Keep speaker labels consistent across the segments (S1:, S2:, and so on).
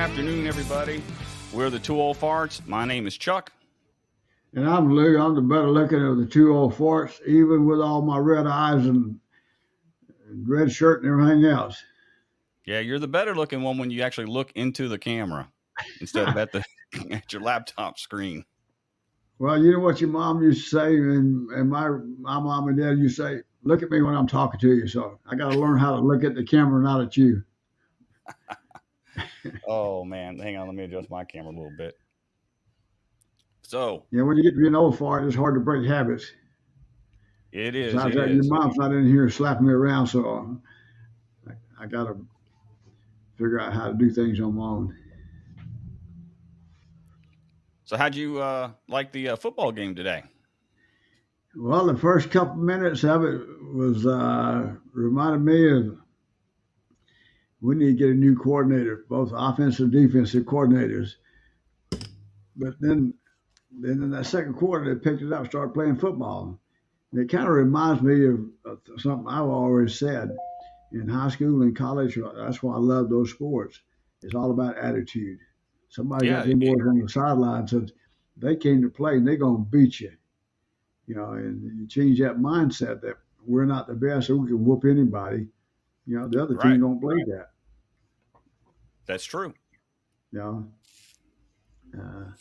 S1: afternoon, everybody. We're the Two Old Farts. My name is Chuck.
S2: And I'm Lou. I'm the better looking of the two old farts, even with all my red eyes and red shirt and everything else.
S1: Yeah, you're the better looking one when you actually look into the camera instead of at the at your laptop screen.
S2: Well, you know what your mom used to say, and my mom and dad used to say, look at me when I'm talking to you. So I got to learn how to look at the camera, not at you.
S1: Oh man, hang on, let me adjust my camera a little bit. So
S2: When you get to be an old fart, it's hard to break habits.
S1: it is.
S2: Besides
S1: It
S2: that, your
S1: is.
S2: mom's not in here slapping me around, so I got to figure out how to do things on my own.
S1: So how'd you like the football game today?
S2: Well, the first couple minutes of it was reminded me of we need to get a new coordinator, both offensive and defensive coordinators. But then in that second quarter, they picked it up, started playing football. And it kind of reminds me of something I've always said in high school and college. That's why I love those sports. It's all about attitude. Somebody got
S1: Yeah,
S2: them boys on the sideline said they came to play and they're gonna beat you. And you change that mindset that we're not the best, so we can whoop anybody. The other
S1: right.
S2: team don't play that.
S1: That's true.
S2: You know, uh,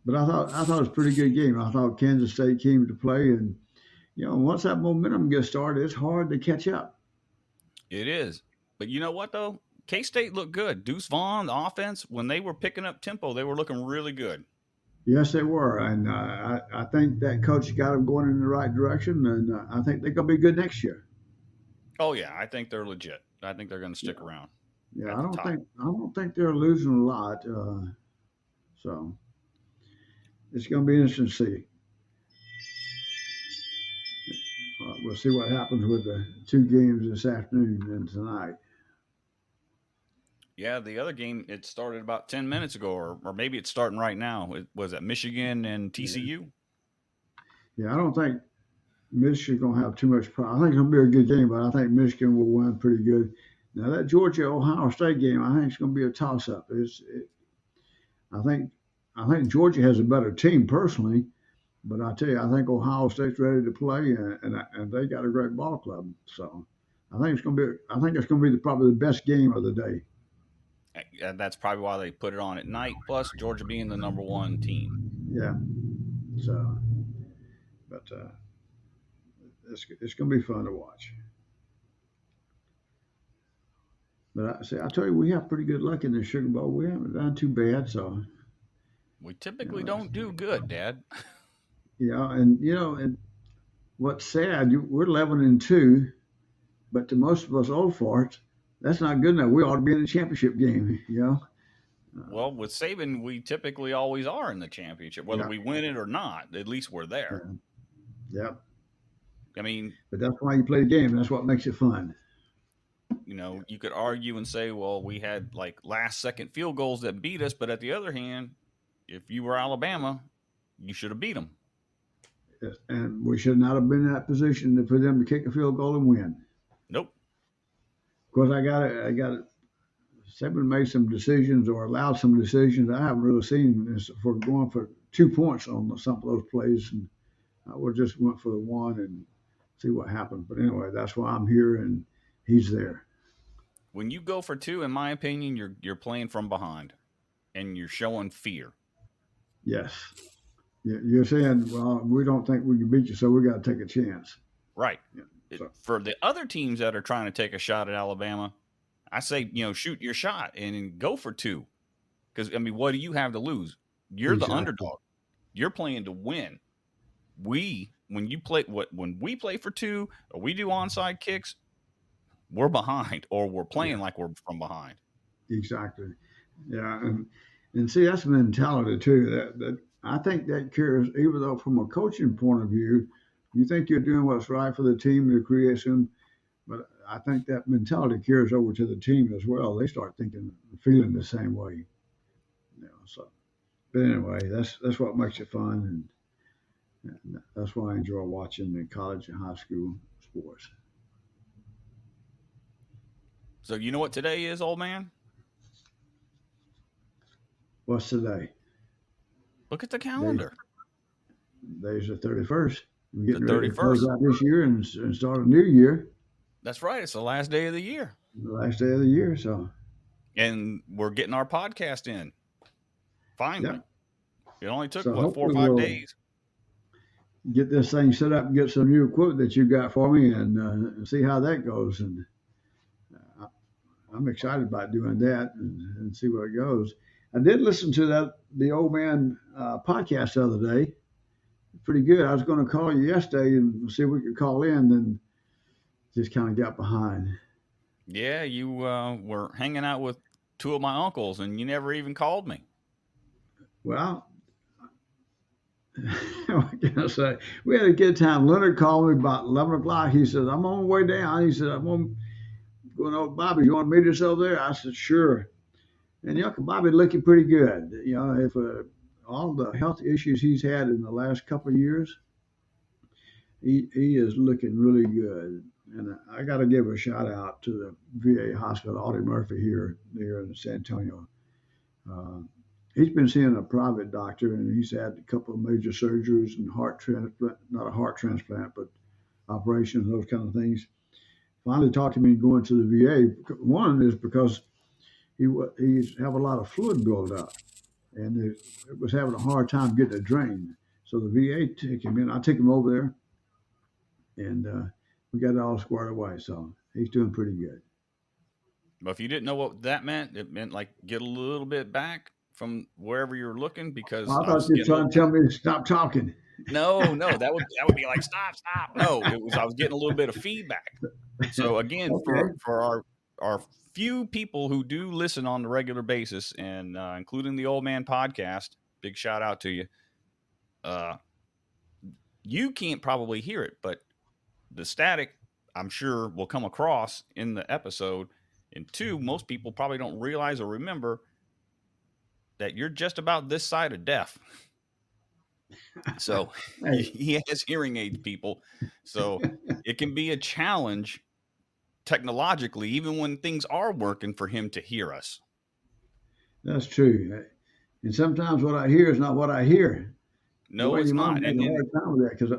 S2: but I thought it was a pretty good game. I thought Kansas State came to play, and once that momentum gets started, it's hard to catch up.
S1: It is. But you know what though? K-State looked good. Deuce Vaughn, the offense, when they were picking up tempo, they were looking really good.
S2: Yes, they were, and I think that coach got them going in the right direction, and I think they're going to be good next year.
S1: Oh yeah, I think they're legit. I think they're going to stick
S2: Yeah,
S1: around
S2: yeah.
S1: at
S2: I
S1: the
S2: don't
S1: top.
S2: think I don't think they're losing a lot, so it's going to be interesting to see. We'll see what happens with the two games this afternoon and tonight.
S1: Yeah, the other game it started about 10 minutes ago, or maybe it's starting right now. It was at Michigan and
S2: Yeah,
S1: TCU.
S2: yeah. I don't think Michigan's going to have too much problem. I think it's going to be a good game, but I think Michigan will win pretty good. Now that Georgia Ohio State game, I think it's going to be a toss up. I think I think Georgia has a better team personally, but I tell you, I think Ohio State's ready to play, and they got a great ball club. So I think it's going to be probably the best game of the day.
S1: And that's probably why they put it on at night. Plus, Georgia being the number one team.
S2: Yeah. So, but it's going to be fun to watch. But I tell you, we have pretty good luck in the Sugar Bowl. We haven't done too bad. So,
S1: We
S2: you
S1: typically
S2: know,
S1: don't do good, Dad.
S2: and what's sad, we're 11-2, but to most of us old farts, that's not good enough. We ought to be in the championship game. Uh,
S1: Well, with Saban, we typically always are in the championship, whether
S2: yeah,
S1: we win it or not. At least we're there.
S2: yeah, yeah.
S1: I mean,
S2: But that's why you play the game. That's what makes it fun.
S1: you could argue and say, well, we had like last second field goals that beat us, but at the other hand, if you were Alabama, you should have beat them.
S2: Yes, and we should not have been in that position for them to kick a field goal and win.
S1: Nope.
S2: Of course, I got it. Saban made some decisions or allowed some decisions I haven't really seen for going for 2 points on some of those plays, and I would just went for the one and see what happened. But anyway, that's why I'm here, and he's there.
S1: When you go for two, in my opinion, you're playing from behind and you're showing fear.
S2: Yes, you're saying, well, we don't think we can beat you, so we got to take a chance.
S1: Right.
S2: Yeah. So
S1: For the other teams that are trying to take a shot at Alabama, I say, shoot your shot and go for two. Because, I mean, what do you have to lose? You're the
S2: exactly,
S1: underdog. You're playing to win. When we play for two or we do onside kicks, we're behind or we're playing
S2: yeah,
S1: like we're from behind.
S2: exactly. Yeah, and see that's mentality too. That I think that carries, even though from a coaching point of view, you think you're doing what's right for the team to create some, but I think that mentality carries over to the team as well. They start thinking, feeling the same way. So, but anyway, that's what makes it fun, and that's why I enjoy watching the college and high school sports.
S1: So you know what today is, old man?
S2: What's today?
S1: Look at the
S2: Days,
S1: calendar.
S2: days the 31st. We're
S1: The
S2: getting ready to close
S1: 31st.
S2: out this year and start a new year,
S1: That's right. It's the last day of the year.
S2: the last day of the year. So,
S1: And we're getting our podcast in. Finally.
S2: yep.
S1: It only took,
S2: So
S1: what, 4 or
S2: hopefully
S1: 5 days?
S2: get this thing set up and get some new equipment that you got for me and see how that goes. And uh, I'm excited about doing that and see where it goes. I did listen to the old man podcast the other day. Pretty good. I was going to call you yesterday and see if we could call in, then just kind of got behind.
S1: Yeah, you were hanging out with two of my uncles and you never even called me.
S2: Well, what can I say? We had a good time. Leonard called me about 11 o'clock. He said, I'm on the way down. He said, going over Bobby. You want to meet us over there? I said, sure. And Uncle Bobby looking pretty good. If all the health issues he's had in the last couple of years, he is looking really good. And I got to give a shout out to the VA hospital, Audie Murphy here in San Antonio. Uh, he's been seeing a private doctor, and he's had a couple of major surgeries and heart transplant, not a heart transplant, but operations, those kind of things. Finally talked to me going to the VA. One is because he's have a lot of fluid buildup, and it was having a hard time getting it drained. So the VA took him in. I took him over there, and we got it all squared away. So he's doing pretty good.
S1: But if you didn't know what that meant, it meant like get a little bit back from wherever you're looking because
S2: I
S1: I
S2: thought
S1: was
S2: you were
S1: getting a
S2: trying
S1: little
S2: to tell me to stop talking.
S1: no, that would be like stop. No, it was I was getting a little bit of feedback. So again, for
S2: Okay.
S1: our few people who do listen on a regular basis, and including the Old Man podcast, big shout out to you. Uh, you can't probably hear it, but the static, I'm sure, will come across in the episode. And two, most people probably don't realize or remember that you're just about this side of deaf. So
S2: Hey,
S1: he has hearing aids, people. So it can be a challenge technologically, even when things are working for him to hear us.
S2: that's true. And sometimes what I hear is not what I hear.
S1: No,
S2: Boy,
S1: it's
S2: your mom
S1: not.
S2: has a
S1: And
S2: hard time with that because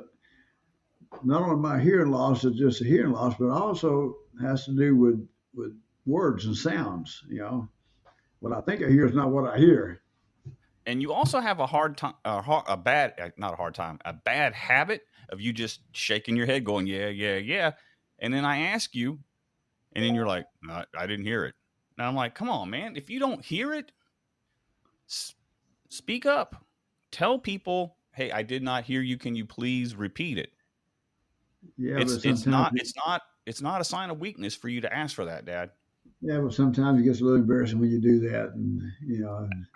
S2: not only my hearing loss is just a hearing loss, but also has to do with words and sounds. What I think I hear is not what I hear.
S1: you also have a hard time, a bad, not a hard time, a bad habit of you just shaking your head, going, yeah. And then I ask you, and then you're like, no, I didn't hear it. And I'm like, come on, man. If you don't hear it, s- speak up. Tell people, hey, I did not hear you. Can you please repeat it?
S2: Yeah,
S1: It's
S2: but
S1: it's
S2: sometimes
S1: not it's not it's not a sign of weakness for you to ask for that, Dad.
S2: yeah, but sometimes it gets a little embarrassing when you do that, and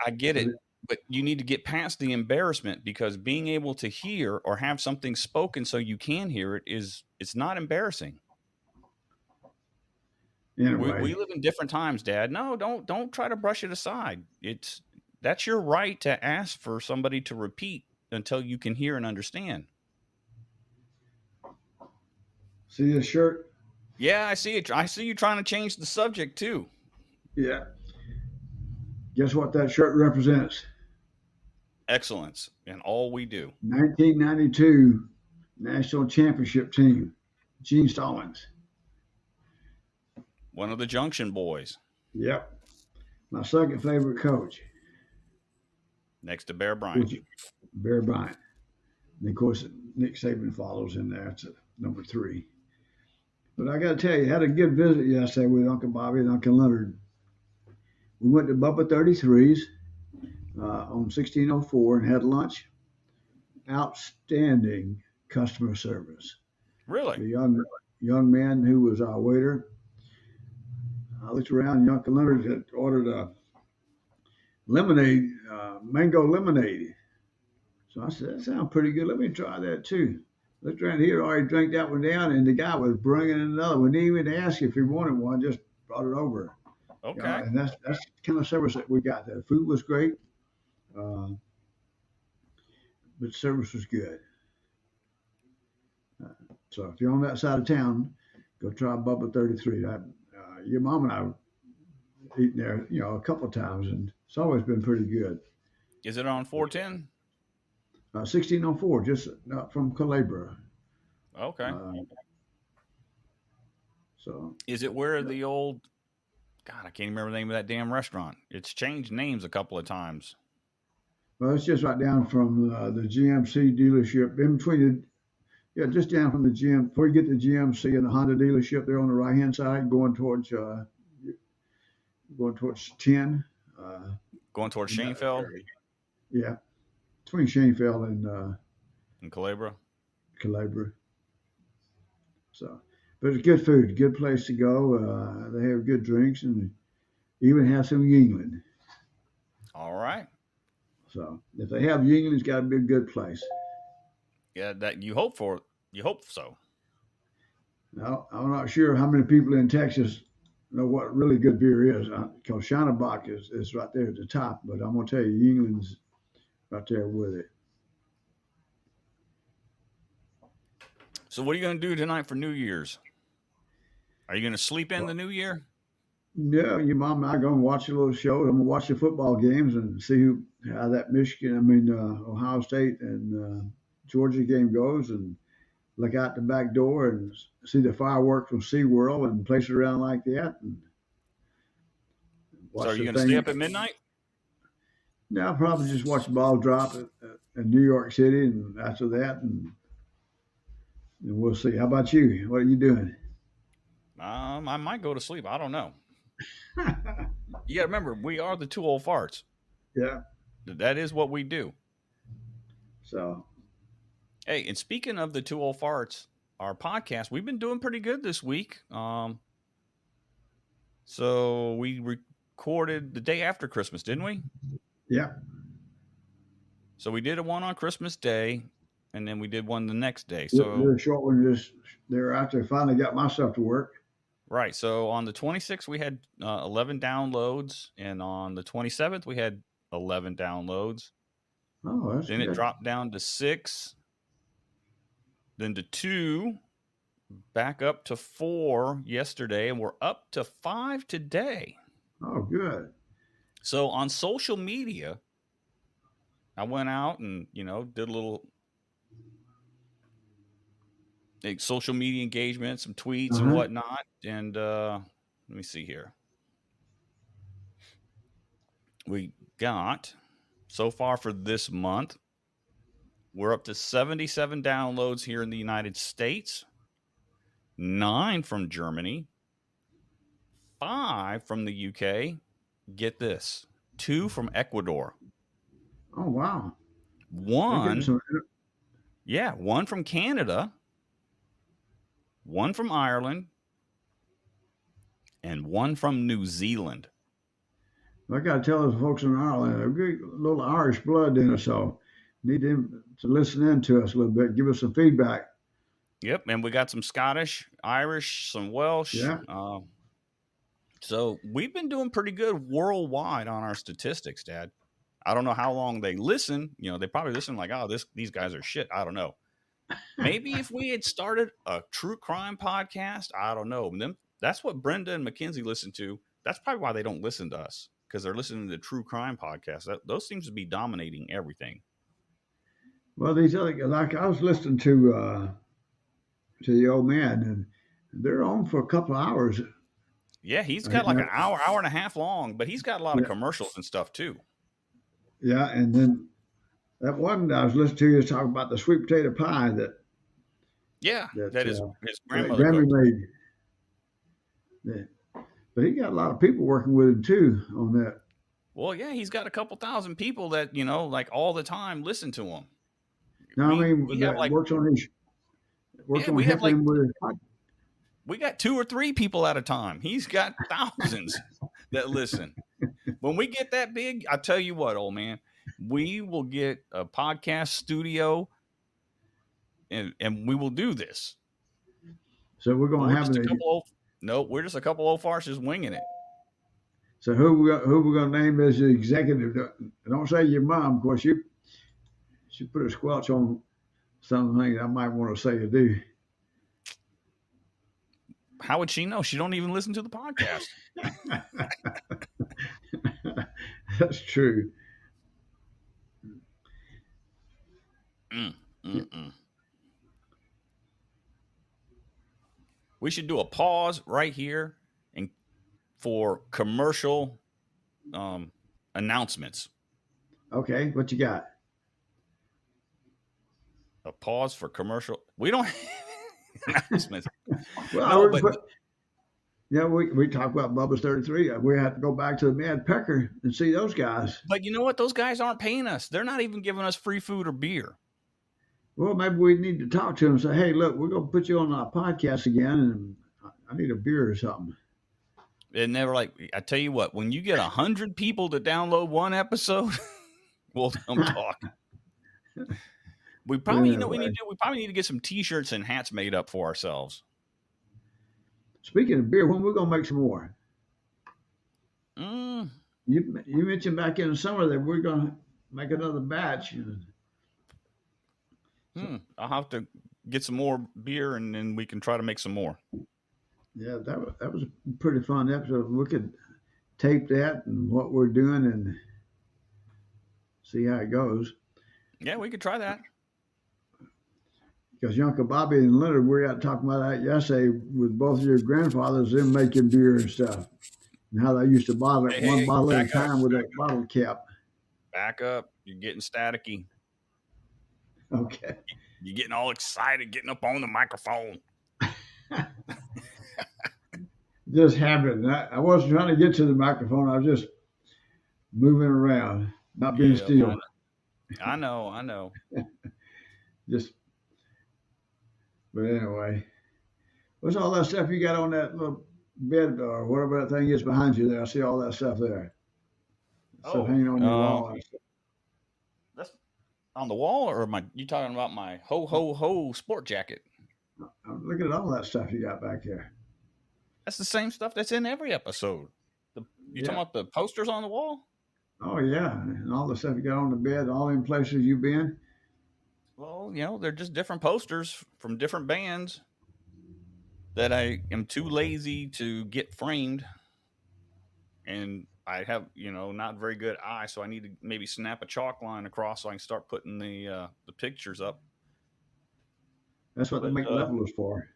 S1: I get
S2: but
S1: it, but you need to get past the embarrassment because being able to hear or have something spoken so you can hear it is it's not embarrassing. We
S2: anyway,
S1: live in different times, Dad. No, don't try to brush it aside. It's that's your right to ask for somebody to repeat until you can hear and understand.
S2: see this shirt?
S1: Yeah, I see it. I see you trying to change the subject too.
S2: Yeah. Guess what that shirt represents?
S1: Excellence in all we do.
S2: 1992 National Championship team, Gene Stallings.
S1: One of the Junction Boys
S2: Yep. My second favorite coach,
S1: next to Bear
S2: of
S1: Bryant.
S2: course, Bear Bryant. And of course, Nick Saban follows in there. It's number three. But I got to tell you, I had a good visit yesterday with Uncle Bobby and Uncle Leonard. We went to Bubba 33's on 1604 and had lunch. Outstanding customer service.
S1: Really?
S2: The young man who was our waiter, I looked around and Uncle Leonard had ordered a lemonade, mango lemonade. So I said, that sounds pretty good. Let me try that too. Looked around here, already drank that one down, and the guy was bringing another one. Didn't even ask if he wanted one, just brought it over.
S1: Okay.
S2: And that's the kind of service that we got there. The food was great, uh, but service was good. So if you're on that side of town, go try Bubba 33. Your mom and I eaten there, a couple of times, and it's always been pretty good.
S1: Is it on 410?
S2: 1604, just not from Calabria.
S1: Okay.
S2: Uh, so,
S1: Is it where the old God, I can't even remember the name of that damn restaurant. It's changed names a couple of times.
S2: well, it's just right down from the GMC dealership, in between just down from the GM. Before you get to GMC and the Honda dealership, there on the right hand side, going towards 10. Uh,
S1: Going towards
S2: in that
S1: Shanefield
S2: area. Yeah, between Shanefeld and
S1: and Calabria.
S2: Calabria. So, but it's good food, good place to go. They have good drinks and even have some Yingling.
S1: All right.
S2: So if they have Yingling, it's got to be a good place.
S1: Yeah, that you hope for. You hope so.
S2: Now, I'm not sure how many people in Texas know what really good beer is, because Scheinebach is right there at the top. But I'm gonna tell you, Yingling's right there with it.
S1: So, what are you going to do tonight for New Year's? Are you going to sleep in the
S2: Well,
S1: New Year?
S2: yeah, your mom and I gonna watch a little show. I'm gonna watch the football games and see how that Ohio State and Georgia game goes, and look out the back door and see the fireworks from SeaWorld and places around like that, and
S1: So, are
S2: watch
S1: you
S2: the
S1: going to stay
S2: thing.
S1: up at midnight?
S2: Now I'll probably just watch the ball drop in New York City, and after that, and we'll see. How about you? What are you doing?
S1: I might go to sleep. I don't know. You got to remember, we are the two old farts.
S2: Yeah.
S1: That is what we do.
S2: So.
S1: Hey, and speaking of the two old farts, our podcast, we've been doing pretty good this week. So we recorded the day after Christmas, didn't we?
S2: Yeah.
S1: So we did a one on Christmas Day, and then we did one the next day.
S2: They're
S1: So
S2: a short one. They're out there. Finally got myself to work.
S1: right. So on the 26th we had 11 downloads, and on the 27th we had 11 downloads.
S2: Oh, that's
S1: Then it
S2: good.
S1: dropped down to 6, then to 2, back up to 4 yesterday, and we're up to 5 today.
S2: Oh, good.
S1: So on social media, I went out and did a little social media engagement, some tweets and
S2: Uh-huh.
S1: whatnot. And let me see here. We got so far for this month, we're up to 77 downloads here in the United States, 9 from Germany, 5 from the UK. Get this, 2 from Ecuador,
S2: Oh, wow. They're getting
S1: 1,
S2: some.
S1: yeah, 1 from Canada, 1 from Ireland, and 1 from New Zealand.
S2: I got to tell those folks in Ireland, a good little Irish blood in us, so need them to listen in to us a little bit, give us some feedback.
S1: Yep, and we got some Scottish, Irish, some Welsh.
S2: Yeah.
S1: So we've been doing pretty good worldwide on our statistics, Dad. I don't know how long they listen. They probably listen like, oh, these guys are shit. I don't know. Maybe if we had started a true crime podcast, I don't know. That's what Brenda and Mackenzie listen to. That's probably why they don't listen to us, because they're listening to the true crime podcast. Those seems to be dominating everything.
S2: Well, these other, like I was listening to the old man, and they're on for a couple of hours.
S1: Yeah, he's got like
S2: Uh,
S1: an hour and a half long, but he's got a lot of
S2: yeah,
S1: commercials and stuff too.
S2: yeah, and then that one I was listening to is talking about the sweet potato pie
S1: Yeah,
S2: that
S1: that his
S2: that
S1: grandmother
S2: Grammy
S1: cooked.
S2: made. Yeah. But he got a lot of people working with him too on that.
S1: Well, yeah, he's got a couple thousand people that like all the time listen to him.
S2: Now, I
S1: We
S2: mean,
S1: have
S2: that
S1: like
S2: works
S1: yeah,
S2: on
S1: we have
S2: helping
S1: like
S2: him with his podcast.
S1: we got 2 or 3 people at a time. He's got thousands that listen. When we get that big, I tell you what, old man, we will get a podcast studio and we will do this.
S2: So we're
S1: But
S2: going
S1: we're
S2: to have
S1: just a
S2: an.
S1: couple old no, we're just a couple old farts just winging it.
S2: So who we're going to name as the executive? Don't say your mom, of course. She put a squelch on something I might want to say or do.
S1: How would she know? She don't even listen to the podcast.
S2: That's true.
S1: Mm, mm, mm. We should do a pause right here and for commercial announcements.
S2: Okay, what you got?
S1: A pause for commercial. We don't announcements.
S2: Well,
S1: No,
S2: we
S1: but
S2: put. Yeah, we talk about Bubba's 33. We have to go back to the Mad Pecker and see those guys.
S1: you know what? Those guys aren't paying us. They're not even giving us free food or beer.
S2: Well, maybe we need to talk to them and say, hey, look, we're going to put you on our podcast again, and I need a beer or something.
S1: And they were like, I tell you what, when you get 100 people to download one episode, we'll come talk. We probably, you know, what we need to do. We probably need to get some T-shirts and hats made up for ourselves.
S2: Speaking of beer, when we're going to make some more?
S1: Mm.
S2: You mentioned back in the summer that we're going to make another batch.
S1: I'll have to get some more beer, and then we can try to make some more.
S2: Yeah, that was a pretty fun episode. We could tape that and what we're doing and see how it goes.
S1: Yeah, we could try that.
S2: Because your Uncle Bobby and Leonard, we got talking about that yesterday with both of your grandfathers, them making beer and stuff, and how they used to bottle it one bottle at a time with that bottle cap.
S1: Back up. You're getting staticky.
S2: Okay.
S1: You're getting all excited, getting up on the microphone.
S2: Just happened. I wasn't trying to get to the microphone. I was just moving around, not being still.
S1: I know.
S2: Just, but anyway, what's all that stuff you got on that little bed or whatever that thing is behind you there? I see all that stuff there. Stuff hanging on your wall.
S1: That's on the wall, or you talking about my ho sport jacket?
S2: I'm looking at all that stuff you got back there.
S1: That's the same stuff that's in every episode. You talking about the posters on the wall?
S2: Oh yeah, and all the stuff you got on the bed, all in places you've been.
S1: Well, you know, they're just different posters from different bands that I am too lazy to get framed, and I have, you know, not very good eye, so I need to maybe snap a chalk line across so I can start putting the pictures up.
S2: That's what they make levelers for.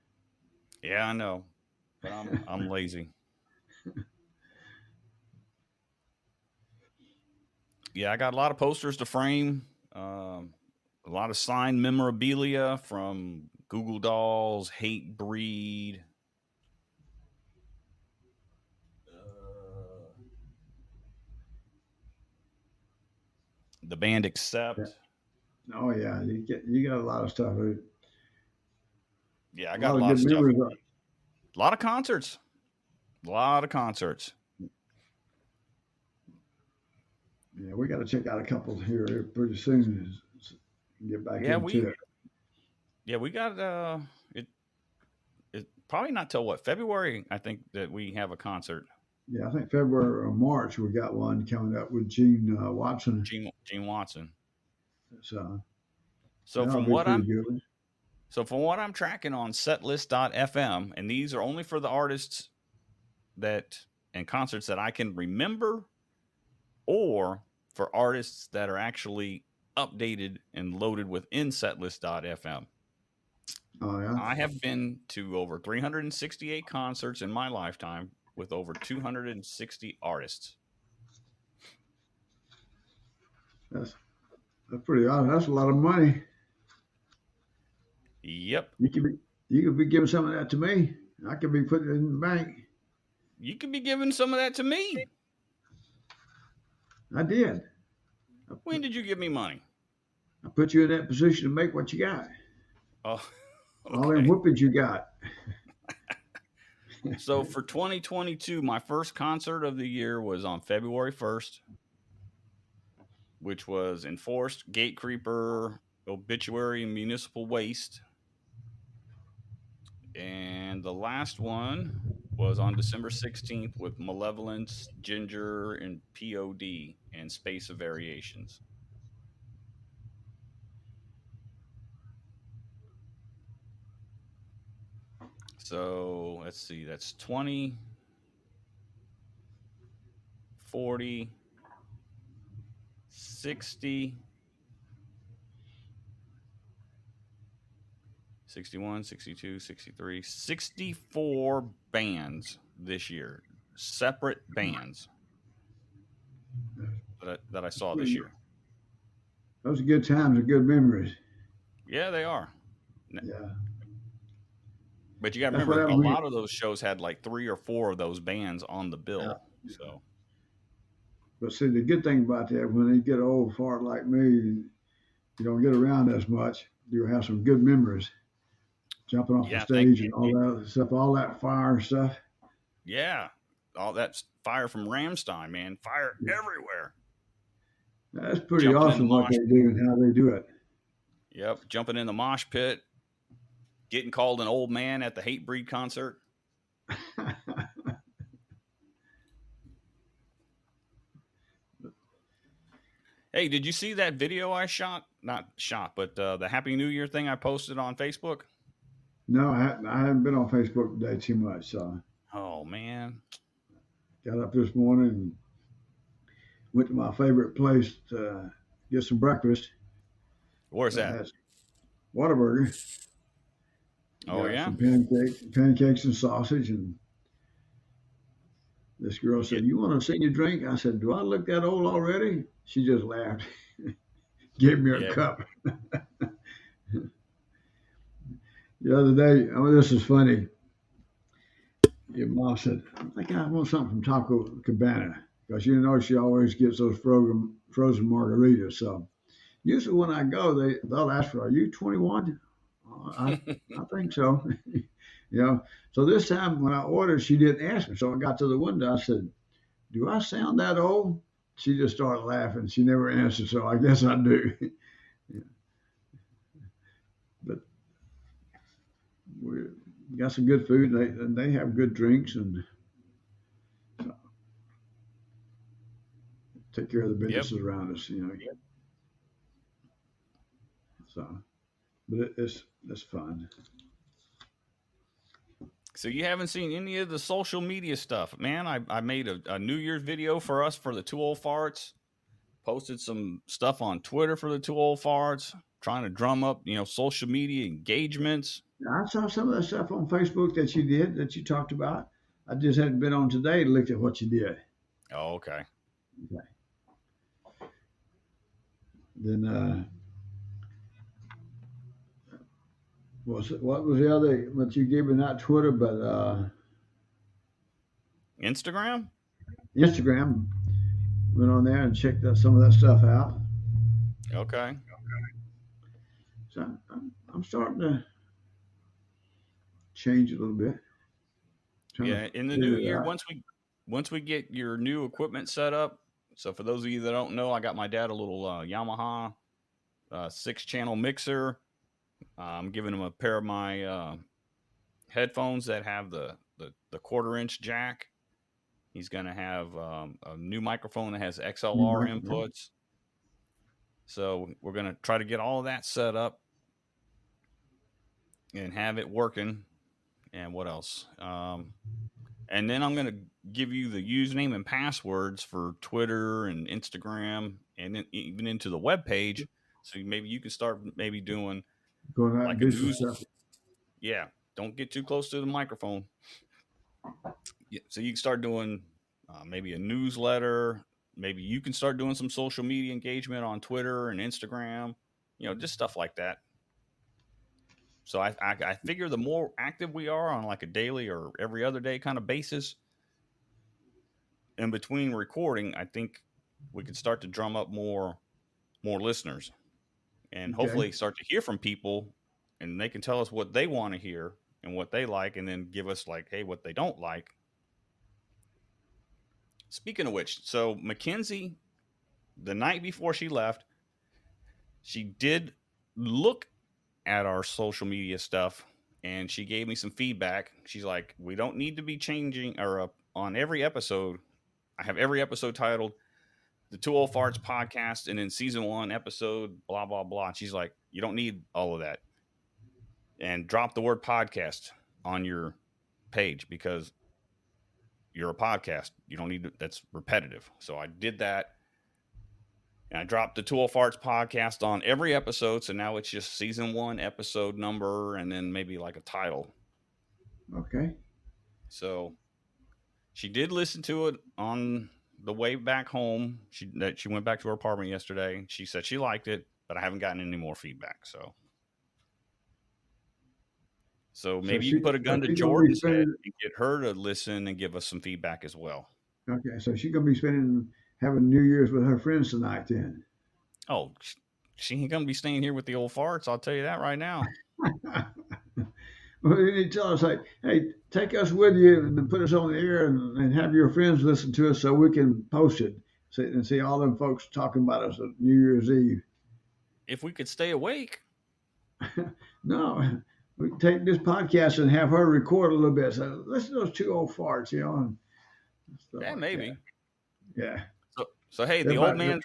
S1: Yeah, I know, but I'm lazy. Yeah, I got a lot of posters to frame. A lot of signed memorabilia from Google Dolls, Hate Breed. The band Accept.
S2: Yeah. Oh yeah, you got a lot of stuff.
S1: Yeah, I got a lot of stuff. A lot of concerts.
S2: Yeah, we got to check out a couple here pretty soon. Get back into it.
S1: Yeah, we got it probably not till what, February, I think, that we have a concert.
S2: Yeah, I think February or March we got one coming up with Gene Watson.
S1: Gene Watson.
S2: So from what
S1: I'm tracking on setlist.fm, and these are only for the artists and concerts that I can remember, or for artists that are actually updated and loaded within setlist.fm.
S2: Oh yeah.
S1: I have been to over 368 concerts in my lifetime with over 260 artists.
S2: That's pretty awesome. That's a lot of money.
S1: Yep.
S2: You could be giving some of that to me. I could be putting it in the bank.
S1: You could be giving some of that to me.
S2: I did.
S1: When did you give me money?
S2: I put you in that position to make what you got.
S1: Oh, okay.
S2: All them whoopings you got.
S1: So for 2022, my first concert of the year was on February 1st, which was Enforced, Gate Creeper, Obituary, and Municipal Waste. And the last one was on December 16th with Malevolence, Ginger, and POD, and Space of Variations. So let's see. That's 20, 40, 60, 61, 62, 63, 64 bands this year. Separate bands that I saw this year.
S2: Those are good times and good memories.
S1: Yeah, they are.
S2: Yeah,
S1: But you got to
S2: that's what
S1: remember, a
S2: happened when
S1: lot of those shows had like 3 or 4 of those bands on the bill. So,
S2: but see, the good thing about that, when you get old fart like me, you don't get around as much. You have some good memories, jumping off the
S1: yeah, thank
S2: stage
S1: you.
S2: and all that stuff, all that fire stuff.
S1: Yeah, all that fire from Ramstein, man. Fire everywhere.
S2: That's pretty
S1: Jumping in the
S2: awesome what
S1: mosh.
S2: they do and how they do it.
S1: Yep, jumping in the mosh pit. Getting called an old man at the Hatebreed concert. Hey, did you see that video I shot? Not shot, but the Happy New Year thing I posted on Facebook.
S2: No, I haven't been on Facebook today too much. So
S1: Oh man,
S2: got up this morning and went to my favorite place to get some breakfast.
S1: where's that?
S2: That's Whataburger.
S1: Oh
S2: Got
S1: yeah,
S2: some pancakes and sausage. And this girl
S1: you
S2: said,
S1: get
S2: "You want a senior drink?" I said, "Do I look that old already?" She just laughed, gave me a
S1: yeah.
S2: cup. The other day, oh, this is funny. Your mom said, "I think I want something from Taco Cabana," because you know she always gets those frozen margaritas. So usually when I go, they'll ask for, "Are you 21?" I think so. You know. So this time when I ordered, she didn't ask me. So I got to the window. I said, "Do I sound that old?" She just started laughing. She never answered. So I guess I do. But we got some good food. They have good drinks and take care of the
S1: Yep.
S2: businesses around us. So, but it's fun.
S1: So you haven't seen any of the social media stuff, man. I made a New Year's video for us for the Two Old Farts. Posted some stuff on Twitter for the Two Old Farts. Trying to drum up, social media engagements.
S2: I saw some of that stuff on Facebook that you did that you talked about. I just hadn't been on today to look at what you did.
S1: Oh, okay.
S2: Okay. Then what was the other? What you gave me not Twitter, but
S1: Instagram.
S2: Instagram. Went on there and checked some of that stuff out.
S1: Okay.
S2: So I'm starting to change a little bit. Trying to
S1: Yeah. In the new
S2: figure it
S1: year,
S2: out.
S1: once we get your new equipment set up. So for those of you that don't know, I got my dad a little Yamaha 6-channel mixer. I'm giving him a pair of my headphones that have the quarter-inch jack. He's going to have a new microphone that has
S2: New
S1: XLR
S2: microphone.
S1: inputs. So we're going to try to get all of that set up and have it working. And what else? And then I'm going to give you the username and passwords for Twitter and Instagram and then even into the web page. So maybe you can start maybe doing
S2: Going out and
S1: like a
S2: do some
S1: news.
S2: stuff.
S1: Yeah. Don't get too close to the microphone. Yeah, so you can start doing maybe a newsletter. Maybe you can start doing some social media engagement on Twitter and Instagram. Just stuff like that. So I figure the more active we are on like a daily or every other day kind of basis, in between recording, I think we could start to drum up more listeners and
S2: Okay.
S1: hopefully start to hear from people, and they can tell us what they want to hear and what they like, and then give us like, hey, what they don't like. Speaking of which, so Mackenzie, the night before she left, she did look at our social media stuff and she gave me some feedback. She's like, we don't need to be changing or on every episode. I have every episode titled the Two Old Farts podcast and then season 1 episode, blah, blah, blah. And she's like, you don't need all of that and drop the word podcast. on your page because you're a podcast. You don't need to, that's repetitive. So I did that. And I dropped the Tool Farts podcast on every episode. So now it's just season 1 episode number and then maybe like a title.
S2: Okay.
S1: So she did listen to it on the way back home. She went back to her apartment yesterday. She said she liked it, but I haven't gotten any more feedback. So maybe you can put a gun to
S2: she's gonna be
S1: Jordan's head
S2: spending.
S1: and get her to listen and give us some feedback as well.
S2: Okay, so she's gonna be having New Year's with her friends tonight then.
S1: Oh, she ain't gonna be staying here with the old farts. I'll tell you that right now.
S2: Well, you need to tell us, like, hey, take us with you and put us on the air and have your friends listen to us so we can post it and see all them folks talking about us at New Year's Eve.
S1: If we could stay awake.
S2: No, we can take this podcast and have her record a little bit. So listen to those two old farts, and stuff
S1: Yeah,
S2: like
S1: maybe.
S2: that. Yeah.
S1: So hey, the
S2: Everybody,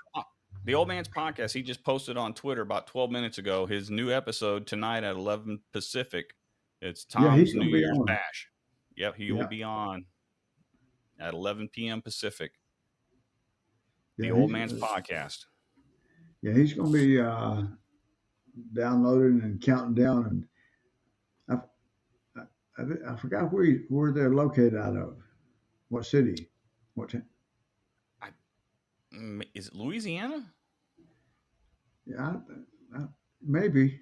S1: old man's podcast. He just posted on Twitter about 12 minutes ago. His new episode tonight at 11 Pacific. It's
S2: yeah, he's
S1: Tom's New
S2: gonna be
S1: Year's
S2: on.
S1: Bash. Yep, he will
S2: Yeah,
S1: be on at 11 p.m. Pacific. The
S2: yeah,
S1: old man's podcast.
S2: yeah, he's gonna be downloading and counting down, and I forgot where they're located out of, what city, what.
S1: Is it Louisiana?
S2: Yeah, maybe.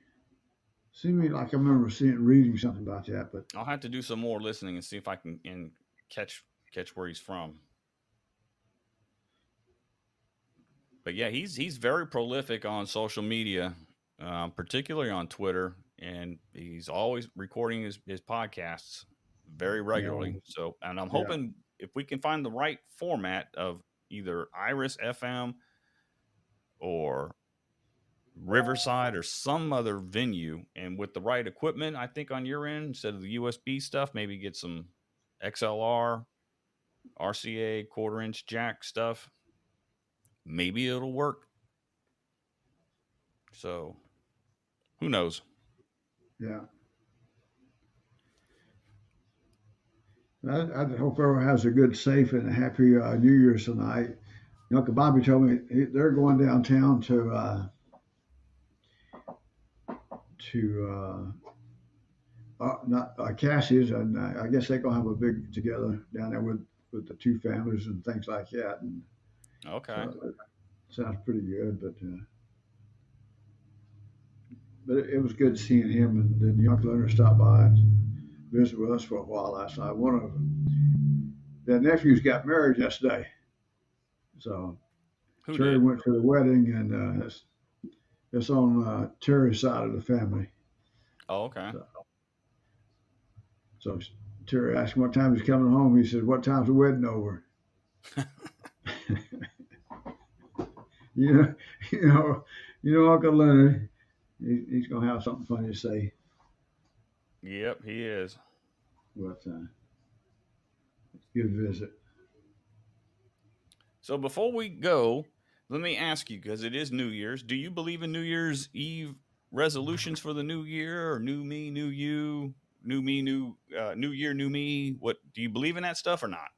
S2: Seemed to me like I remember reading something about that, but
S1: I'll have to do some more listening and see if I can catch where he's from. But yeah, he's very prolific on social media, particularly on Twitter, and he's always recording his podcasts very
S2: yeah,
S1: regularly. So, and I'm
S2: yeah,
S1: hoping if we can find the right format of either Iris FM or Riverside or some other venue, and with the right equipment, I think on your end, instead of the USB stuff, maybe get some XLR, RCA, quarter-inch jack stuff. Maybe it'll work. So who knows?
S2: yeah. I hope everyone has a good, safe, and happy New Year's tonight. Uncle Bobby told me they're going downtown to not Cassie's, and I guess they're gonna have a big together down there with the two families and things like that. And
S1: Okay.
S2: so it sounds pretty good, but it was good seeing him. And then young Leonard stopped by and visited with us for a while last night. One of their nephews got married yesterday, so
S1: Who
S2: Terry
S1: did?
S2: went to the wedding, and it's on Terry's side of the family.
S1: Oh, okay.
S2: So, so Terry asked him what time he's coming home. He said, "What time's the wedding over?" you know, you know, Uncle Leonard. He's gonna have something funny to say.
S1: Yep, he is.
S2: But good visit.
S1: So before we go, let me ask you, because it is New Year's, do you believe in New Year's Eve resolutions for the new year, or new me, new you, new me, new year, new me? What do you believe in that stuff or not?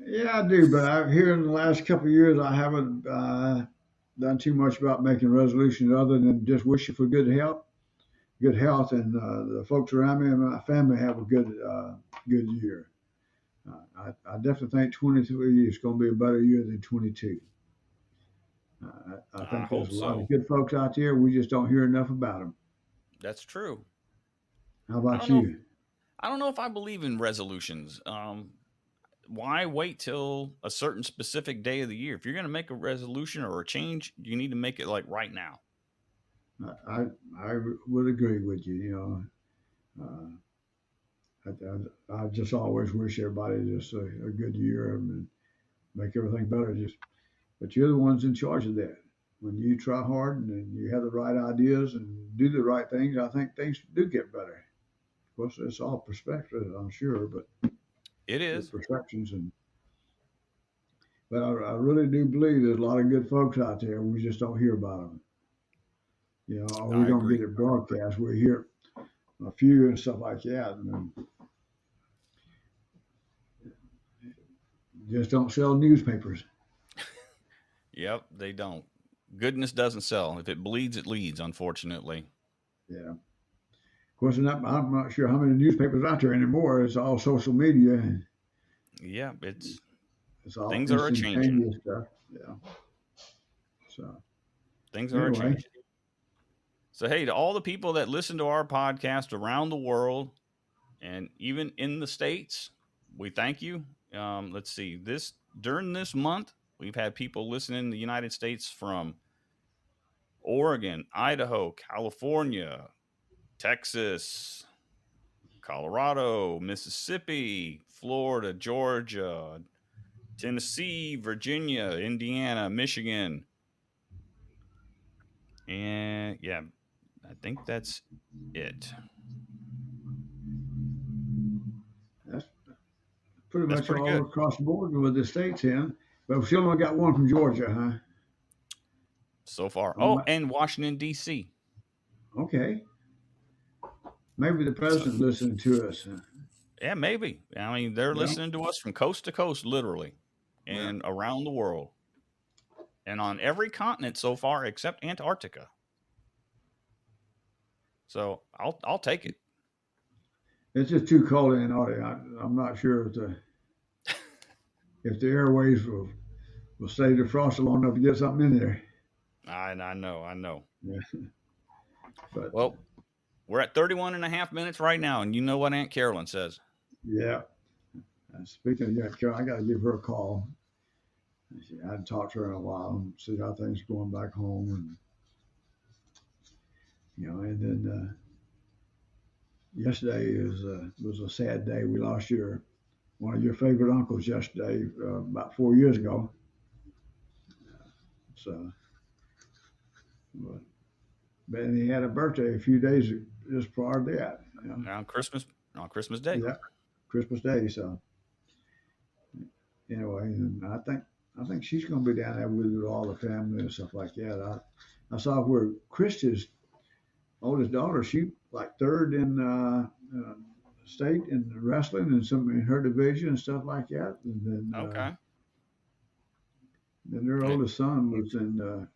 S2: Yeah, I do. But here in the last couple of years, I haven't done too much about making resolutions other than just wishing for good health, and the folks around me and my family have a good year. I definitely think 23 is going to be a better year than 22. I
S1: I
S2: think there's
S1: hope
S2: a lot of
S1: so.
S2: good folks out there. We just don't hear enough about them.
S1: That's true.
S2: How
S1: I
S2: about
S1: don't know.
S2: you?
S1: I don't know if I believe in resolutions. Why wait till a certain specific day of the year? If you're going to make a resolution or a change, you need to make it like right now.
S2: I I would agree with you. I just always wish everybody just a good year and make everything better. But you're the ones in charge of that. When you try hard and you have the right ideas and do the right things, I think things do get better. Of course, it's all perspective, I'm sure, but
S1: It
S2: the
S1: is.
S2: perceptions but I really do believe there's a lot of good folks out there. We just don't hear about them. Or we
S1: I
S2: don't
S1: agree.
S2: get it broadcast. We hear a few and stuff like that, and just don't sell newspapers.
S1: Yep, they don't. Goodness doesn't sell. If it bleeds, it leads, unfortunately.
S2: Yeah. Of course, I'm not sure how many newspapers out there anymore. It's all social media. And
S1: Yeah,
S2: it's all
S1: things are a changing.
S2: instantaneous stuff. Yeah. So
S1: Things are a
S2: anyway,
S1: changing. So, hey, to all the people that listen to our podcast around the world and even in the States, we thank you. Let's see, during this month, we've had people listening in the United States from Oregon, Idaho, California, Texas, Colorado, Mississippi, Florida, Georgia, Tennessee, Virginia, Indiana, Michigan. And yeah, I think that's it.
S2: that's pretty
S1: That's
S2: much
S1: pretty
S2: all
S1: good
S2: across the board with the states in. But we still only got one from Georgia, huh?
S1: so far.
S2: Oh,
S1: Oh, and Washington, D.C.
S2: okay. Maybe the
S1: So,
S2: president's listening to us.
S1: yeah, maybe. I mean, they're
S2: Yeah.
S1: listening to us from coast to coast, literally,
S2: Yeah.
S1: and around the world, and on every continent so far except Antarctica. So I'll take it.
S2: It's just too cold in Antarctica. I'm not sure if the airways will stay defrosted long enough to get something in there.
S1: I know, I know.
S2: Yeah. But
S1: Well, we're at 31 and a half minutes right now, and you know what Aunt Carolyn says.
S2: yeah. Speaking of yeah, Carol, I got to give her a call. I hadn't talked to her in a while and see how things are going back home, and and then yesterday was a sad day. We lost your one of your favorite uncles yesterday, about 4 years ago. So, but, but he had a birthday a few days just prior to that.
S1: On Christmas Day.
S2: Yeah, Christmas Day. So anyway, and I think she's going to be down there with all the family and stuff like that. I saw where Christy's oldest daughter, she like third in state in wrestling and some in her division and stuff like that. And
S1: Okay.
S2: then their
S1: And
S2: oldest son was in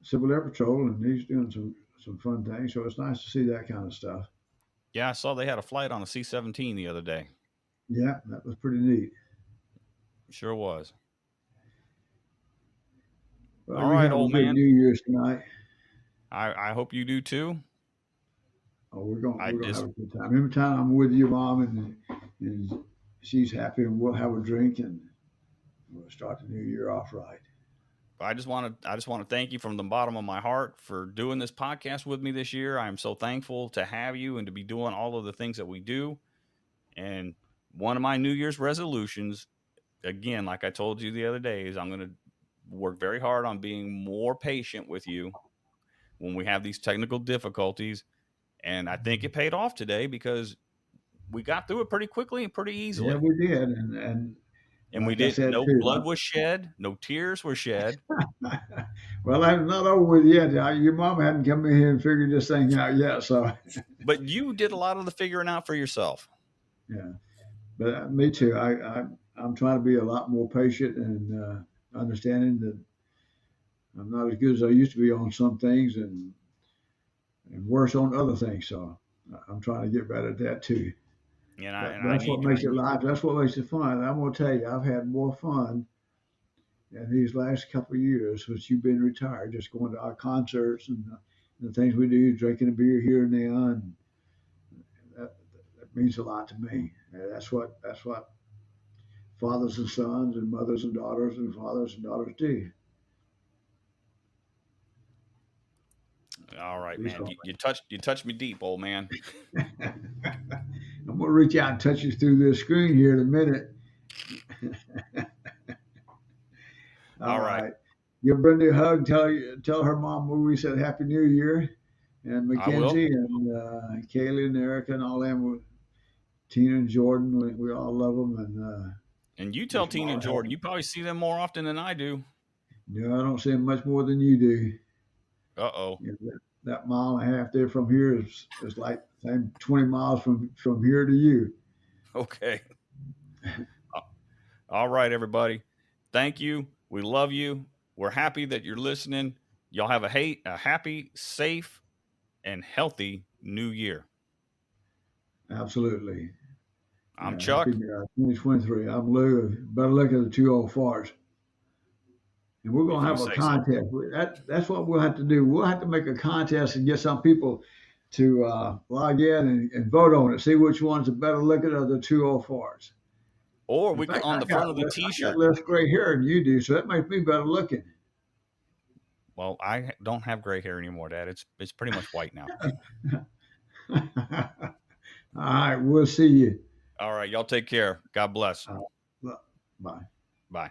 S2: Civil Air Patrol, and he's doing some fun things. So it's nice to see that kind of stuff.
S1: yeah, I saw they had a flight on a C-17 the other day.
S2: Yeah, that was pretty neat.
S1: Sure was.
S2: Well,
S1: All
S2: you
S1: right,
S2: have a
S1: old
S2: good
S1: man.
S2: New Year's tonight.
S1: I hope you do too.
S2: Oh, we're gonna
S1: I
S2: we're gonna
S1: just
S2: have a good time. Every time I'm with you, Mom, and she's happy, and we'll have a drink, and we'll start the new year off right.
S1: I just want to thank you from the bottom of my heart for doing this podcast with me this year. I am so thankful to have you and to be doing all of the things that we do. And one of my New Year's resolutions, again, like I told you the other day, is I'm going to work very hard on being more patient with you when we have these technical difficulties. And I think it paid off today because we got through it pretty quickly and pretty
S2: Yeah,
S1: easily.
S2: we did, and
S1: And we
S2: like I
S1: did
S2: said
S1: no
S2: too.
S1: blood was shed, no tears were shed.
S2: Well, I'm not over with yet. Your mom hadn't come in here and figured this thing out yet, so
S1: But you did a lot of the figuring out for yourself.
S2: yeah. But me too. I'm trying to be a lot more patient and understanding that I'm not as good as I used to be on some things, and worse on other things. So I'm trying to get better at that too.
S1: And I
S2: But
S1: and I
S2: that's what
S1: need
S2: makes it life. That's what makes it fun. I'm gonna tell you, I've had more fun in these last couple of years since you've been retired, just going to our concerts and the things we do, drinking a beer here and there, and that means a lot to me. That's what fathers and sons and mothers and daughters and fathers and daughters do.
S1: all right,
S2: These
S1: man.
S2: folks.
S1: You touched me deep, old man.
S2: I'm gonna reach out and touch you through this screen here in a minute. All
S1: All right.
S2: right. Give Brenda a hug. Tell her mom we said Happy New Year, and
S1: I will.
S2: Mackenzie and Kaylee and Erica and all them. Tina and Jordan, we all love them, and
S1: And you tell
S2: wish them
S1: Tina
S2: all
S1: and
S2: a happy.
S1: Jordan, you probably see them more often than I do.
S2: No, I don't see them much more than you do.
S1: Uh oh.
S2: Yeah, that mile and a half there from here is like same 20 miles from here to you.
S1: Okay. All right, everybody. Thank you. We love you. We're happy that you're listening. Y'all have a happy, safe, and healthy new year.
S2: Absolutely.
S1: I'm
S2: Happy
S1: Chuck.
S2: 2023. I'm Lou. Better look at the two old farts. And we're
S1: If
S2: gonna
S1: you
S2: have a
S1: say so.
S2: contest. That's what we'll have to do. We'll have to make a contest and get some people to log in and vote on it. See which one's a better looking of the two old farts.
S1: Or
S2: In
S1: we could
S2: fact,
S1: on the front of the
S2: I got
S1: T-shirt.
S2: less gray hair than you do, so that makes me better looking.
S1: Well, I don't have gray hair anymore, Dad. It's pretty much white now.
S2: All right, we'll see you.
S1: All right, y'all take care. God bless.
S2: Uh, bye.
S1: Bye.